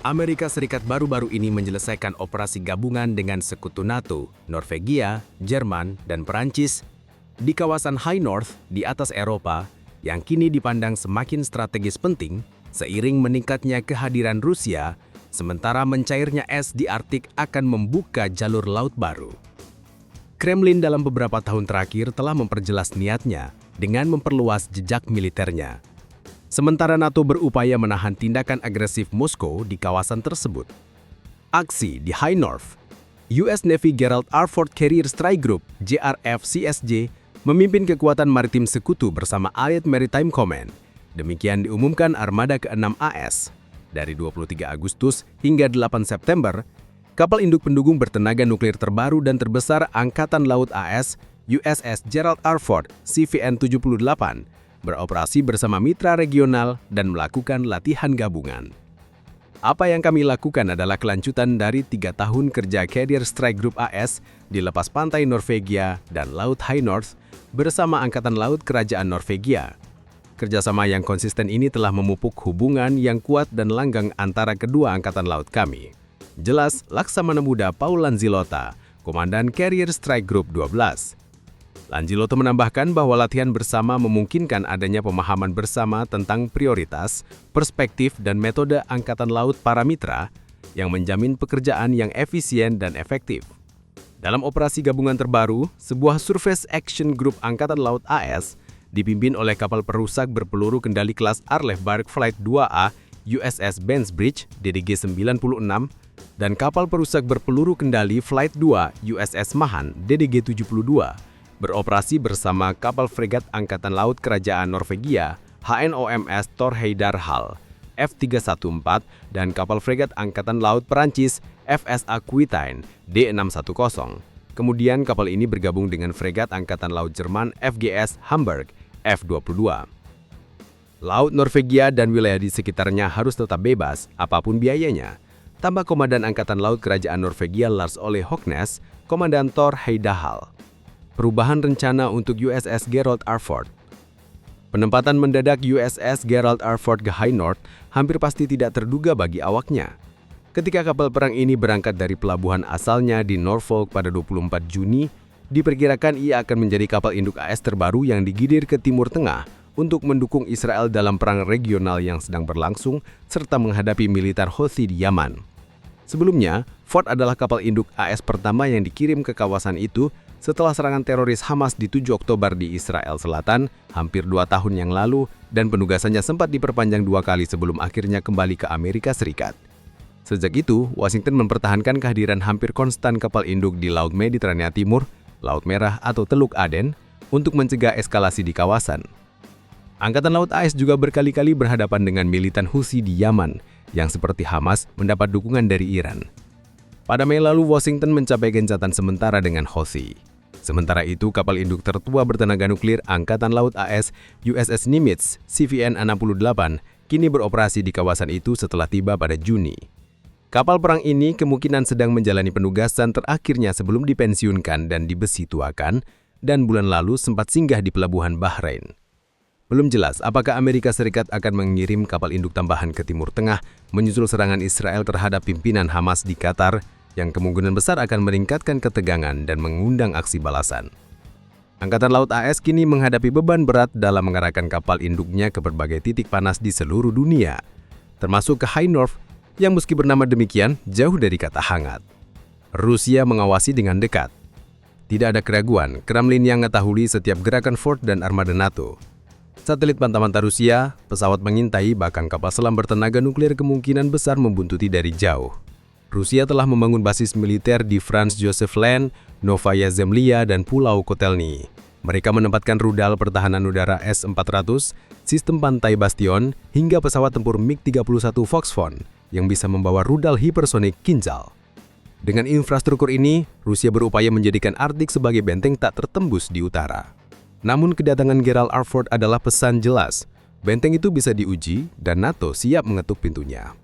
Amerika Serikat baru-baru ini menyelesaikan operasi gabungan dengan sekutu NATO, Norwegia, Jerman, dan Perancis di kawasan High North di atas Eropa yang kini dipandang semakin strategis penting seiring meningkatnya kehadiran Rusia, sementara mencairnya es di Arktik akan membuka jalur laut baru. Kremlin dalam beberapa tahun terakhir telah memperjelas niatnya dengan memperluas jejak militernya. Sementara NATO berupaya menahan tindakan agresif Moskow di kawasan tersebut. Aksi di High North, US Navy Gerald R. Ford Carrier Strike Group (GRF-CSJ) memimpin kekuatan maritim sekutu bersama Allied Maritime Command. Demikian diumumkan Armada ke-6 AS. Dari 23 Agustus hingga 8 September, kapal induk pendukung bertenaga nuklir terbaru dan terbesar Angkatan Laut AS, USS Gerald R. Ford CVN-78, beroperasi bersama mitra regional dan melakukan latihan gabungan. Apa yang kami lakukan adalah kelanjutan dari 3 tahun kerja Carrier Strike Group AS di lepas pantai Norwegia dan Laut High North bersama Angkatan Laut Kerajaan Norwegia. Kerjasama yang konsisten ini telah memupuk hubungan yang kuat dan langgang antara kedua Angkatan Laut kami. Jelas Laksamana Muda Paul Lanzilota, Komandan Carrier Strike Group 12. Lanzilota menambahkan bahwa latihan bersama memungkinkan adanya pemahaman bersama tentang prioritas, perspektif, dan metode Angkatan Laut para mitra yang menjamin pekerjaan yang efisien dan efektif. Dalam operasi gabungan terbaru, sebuah Surface Action Group Angkatan Laut AS dipimpin oleh kapal perusak berpeluru kendali kelas Arleif Flight 2A USS Bainbridge DDG-96 dan kapal perusak berpeluru kendali Flight 2 USS Mahan DDG-72 beroperasi bersama kapal fregat Angkatan Laut Kerajaan Norwegia HNOMS Thor Heyerdahl Hall F314 dan kapal fregat Angkatan Laut Perancis FS Aquitaine D610. Kemudian kapal ini bergabung dengan fregat Angkatan Laut Jerman FGS Hamburg F22. Laut Norwegia dan wilayah di sekitarnya harus tetap bebas apapun biayanya, tambah Komandan Angkatan Laut Kerajaan Norwegia Lars Ole Hogsnes, Komandan Thor Heyerdahl Hall. Perubahan rencana untuk USS Gerald R. Ford. Penempatan mendadak USS Gerald R. Ford ke High North hampir pasti tidak terduga bagi awaknya. Ketika kapal perang ini berangkat dari pelabuhan asalnya di Norfolk pada 24 Juni, diperkirakan ia akan menjadi kapal induk AS terbaru yang digilir ke Timur Tengah untuk mendukung Israel dalam perang regional yang sedang berlangsung serta menghadapi militer Houthi di Yaman. Sebelumnya, Ford adalah kapal induk AS pertama yang dikirim ke kawasan itu setelah serangan teroris Hamas di 7 Oktober di Israel Selatan hampir 2 tahun yang lalu dan penugasannya sempat diperpanjang 2 kali sebelum akhirnya kembali ke Amerika Serikat. Sejak itu, Washington mempertahankan kehadiran hampir konstan kapal induk di Laut Mediterania Timur, Laut Merah atau Teluk Aden untuk mencegah eskalasi di kawasan. Angkatan Laut AS juga berkali-kali berhadapan dengan militan Houthi di Yaman yang seperti Hamas mendapat dukungan dari Iran. Pada Mei lalu, Washington mencapai gencatan sementara dengan Houthi. Sementara itu, kapal induk tertua bertenaga nuklir Angkatan Laut AS USS Nimitz CVN-68 kini beroperasi di kawasan itu setelah tiba pada Juni. Kapal perang ini kemungkinan sedang menjalani penugasan terakhirnya sebelum dipensiunkan dan dibesi tuakan, dan bulan lalu sempat singgah di pelabuhan Bahrain. Belum jelas apakah Amerika Serikat akan mengirim kapal induk tambahan ke Timur Tengah menyusul serangan Israel terhadap pimpinan Hamas di Qatar, yang kemungkinan besar akan meningkatkan ketegangan dan mengundang aksi balasan. Angkatan Laut AS kini menghadapi beban berat dalam mengarahkan kapal induknya ke berbagai titik panas di seluruh dunia, termasuk ke High North yang meski bernama demikian jauh dari kata hangat. Rusia mengawasi dengan dekat. Tidak ada keraguan, Kremlin yang mengetahui setiap gerakan Ford dan armada NATO. Satelit mata-mata Rusia, pesawat mengintai, bahkan kapal selam bertenaga nuklir kemungkinan besar membuntuti dari jauh. Rusia telah membangun basis militer di Franz Josef Land, Novaya Zemlya, dan Pulau Kotelny. Mereka menempatkan rudal pertahanan udara S-400, sistem pantai Bastion, hingga pesawat tempur MiG-31 Foxconn yang bisa membawa rudal hipersonik Kinzhal. Dengan infrastruktur ini, Rusia berupaya menjadikan Arktik sebagai benteng tak tertembus di utara. Namun kedatangan Gerald R. Ford adalah pesan jelas, benteng itu bisa diuji dan NATO siap mengetuk pintunya.